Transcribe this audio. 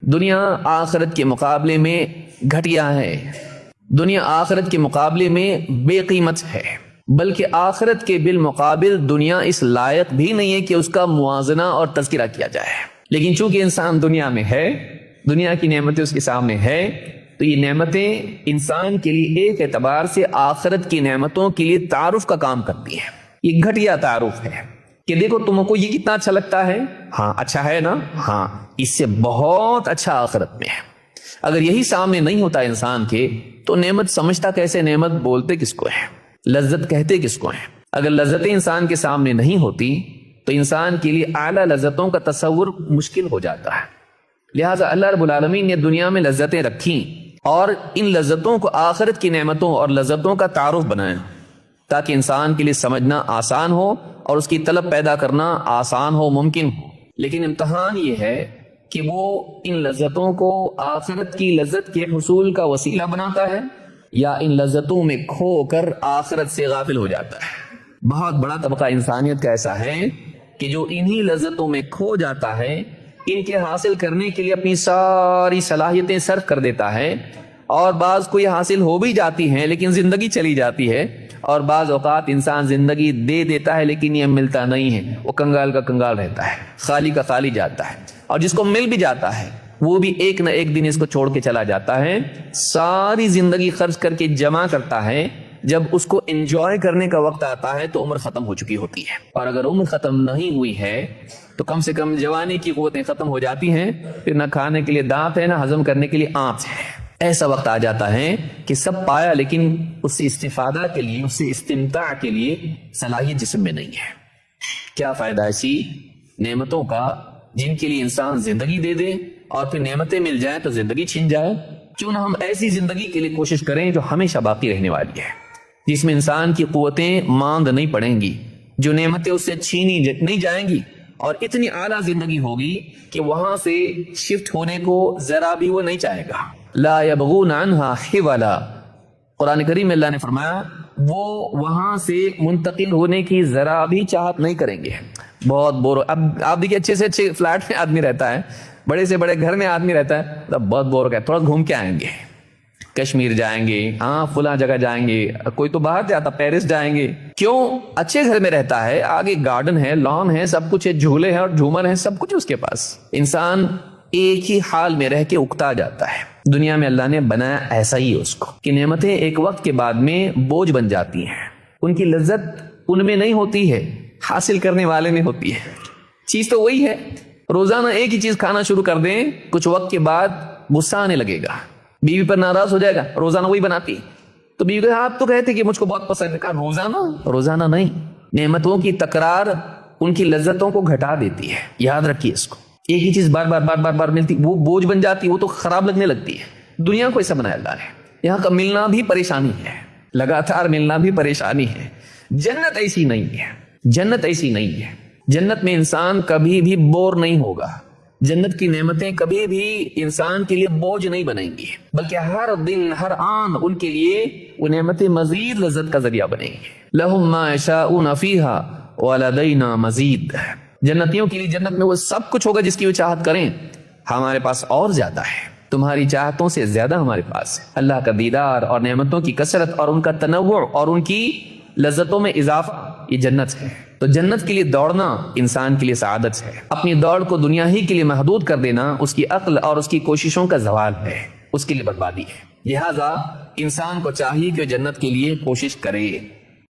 دنیا آخرت کے مقابلے میں گھٹیا ہے، دنیا آخرت کے مقابلے میں بے قیمت ہے، بلکہ آخرت کے بالمقابل دنیا اس لائق بھی نہیں ہے کہ اس کا موازنہ اور تذکرہ کیا جائے۔ لیکن چونکہ انسان دنیا میں ہے، دنیا کی نعمتیں اس کے سامنے ہے، تو یہ نعمتیں انسان کے لیے ایک اعتبار سے آخرت کی نعمتوں کے لیے تعارف کا کام کرتی ہیں۔ یہ گھٹیا تعارف ہے کہ دیکھو تم کو یہ کتنا اچھا لگتا ہے، ہاں اچھا ہے نا، ہاں اس سے بہت اچھا آخرت میں ہے۔ اگر یہی سامنے نہیں ہوتا انسان کے تو نعمت سمجھتا کیسے، نعمت بولتے کس کو ہے، لذت کہتے کس کو ہے؟ اگر لذتیں انسان کے سامنے نہیں ہوتی تو انسان کے لیے اعلیٰ لذتوں کا تصور مشکل ہو جاتا ہے۔ لہٰذا اللہ رب العالمین نے دنیا میں لذتیں رکھیں اور ان لذتوں کو آخرت کی نعمتوں اور لذتوں کا تعارف بنایا تاکہ انسان کے لیے سمجھنا آسان ہو اور اس کی طلب پیدا کرنا آسان ہو، ممکن ہو۔ لیکن امتحان یہ ہے کہ وہ ان لذتوں کو آخرت کی لذت کے حصول کا وسیلہ بناتا ہے یا ان لذتوں میں کھو کر آخرت سے غافل ہو جاتا ہے۔ بہت بڑا طبقہ انسانیت کا ایسا ہے کہ جو انہی لذتوں میں کھو جاتا ہے، ان کے حاصل کرنے کے لیے اپنی ساری صلاحیتیں صرف کر دیتا ہے، اور بعض کو یہ حاصل ہو بھی جاتی ہیں لیکن زندگی چلی جاتی ہے، اور بعض اوقات انسان زندگی دے دیتا ہے لیکن یہ ملتا نہیں ہے، وہ کنگال کا کنگال رہتا ہے، خالی کا خالی جاتا ہے، اور جس کو مل بھی جاتا ہے وہ بھی ایک نہ ایک دن اس کو چھوڑ کے چلا جاتا ہے۔ ساری زندگی خرچ کر کے جمع کرتا ہے، جب اس کو انجوائے کرنے کا وقت آتا ہے تو عمر ختم ہو چکی ہوتی ہے، اور اگر عمر ختم نہیں ہوئی ہے تو کم سے کم جوانی کی قوتیں ختم ہو جاتی ہیں، پھر نہ کھانے کے لیے دانت ہے نہ ہضم کرنے کے لیے آنت ہے۔ ایسا وقت آ جاتا ہے کہ سب پایا لیکن اس سے استفادہ کے لیے، اس سے استمتاع کے لیے صلاحیت جسم میں نہیں ہے۔ کیا فائدہ ایسی نعمتوں کا جن کے لیے انسان زندگی دے دے اور پھر نعمتیں مل جائیں تو زندگی چھن جائے؟ کیوں نہ ہم ایسی زندگی کے لیے کوشش کریں جو ہمیشہ باقی رہنے والی ہے، جس میں انسان کی قوتیں ماند نہیں پڑیں گی، جو نعمتیں اس سے چھینی نہیں جائیں گی، اور اتنی اعلیٰ زندگی ہوگی کہ وہاں سے شفٹ ہونے کو ذرا بھی وہ نہیں چاہے گا۔ لا یبغون عنہا حولا، قرآن کریم میں اللہ نے فرمایا وہ وہاں سے منتقل ہونے کی ذرا بھی چاہت نہیں کریں گے۔ بہت بور، اب آپ دیکھیے اچھے سے اچھے فلیٹ میں آدمی رہتا ہے، بڑے سے بڑے گھر میں آدمی رہتا ہے، تب بہت بور ہو گیا، تھوڑا گھوم کے آئیں گے، کشمیر جائیں گے، ہاں فلاں جگہ جائیں گے، کوئی تو باہر جاتا پیرس جائیں گے۔ کیوں؟ اچھے گھر میں رہتا ہے، آگے گارڈن ہے، لان ہے، سب کچھ ہے، جھولے ہیں اور جھومر ہیں، سب کچھ اس کے پاس۔ انسان ایک ہی حال میں رہ کے اکتا جاتا ہے۔ دنیا میں اللہ نے بنایا ایسا ہی اس کو کہ نعمتیں ایک وقت کے بعد میں بوجھ بن جاتی ہیں، ان کی لذت ان میں نہیں ہوتی ہے، حاصل کرنے والے میں ہوتی ہے۔ چیز تو وہی ہے، روزانہ ایک ہی چیز کھانا شروع کر دیں، کچھ وقت کے بعد غصہ آنے لگے گا، بیوی پر ناراض ہو جائے گا، روزانہ وہی بناتی تو بیوی کہا آپ تو کہتے کہ مجھ کو بہت پسند ہے، کہا روزانہ نہیں۔ نعمتوں کی تکرار ان کی لذتوں کو گھٹا دیتی ہے، یاد رکھیے اس کو۔ ایک ہی چیز بار بار ملتی، وہ بوجھ بن جاتی، وہ تو خراب لگنے لگتی ہے۔ دنیا کو ایسا بنایا اللہ نے، یہاں کا ملنا بھی پریشانی ہے، لگاتار ملنا بھی پریشانی ہے۔ جنت ایسی نہیں ہے، جنت ایسی نہیں ہے۔ جنت میں انسان کبھی بھی بور نہیں ہوگا، جنت کی نعمتیں کبھی بھی انسان کے لیے بوجھ نہیں بنیں گی، بلکہ ہر دن ہر آن ان کے لیے وہ نعمتیں مزید لذت کا ذریعہ بنیں گی۔ لَهُم مَّا يَشَاءُونَ فِيهَا وَلَدَيْنَا مَزِيدٌ، جنتیوں کے لیے جنت میں وہ سب کچھ ہوگا جس کی وہ چاہت کریں، ہمارے پاس اور زیادہ ہے، تمہاری چاہتوں سے زیادہ ہمارے پاس ہے۔ اللہ کا دیدار اور نعمتوں کی کثرت اور ان کا تنوع اور ان کی لذتوں میں اضافہ، یہ جنت ہے۔ تو جنت کے لیے دوڑنا انسان کے لیے سعادت ہے۔ اپنی دوڑ کو دنیا ہی کے لیے محدود کر دینا اس کی عقل اور اس کی کوششوں کا زوال ہے، اس کے لیے بربادی ہے۔ لہذا انسان کو چاہیے کہ جنت کے لیے کوشش کرے۔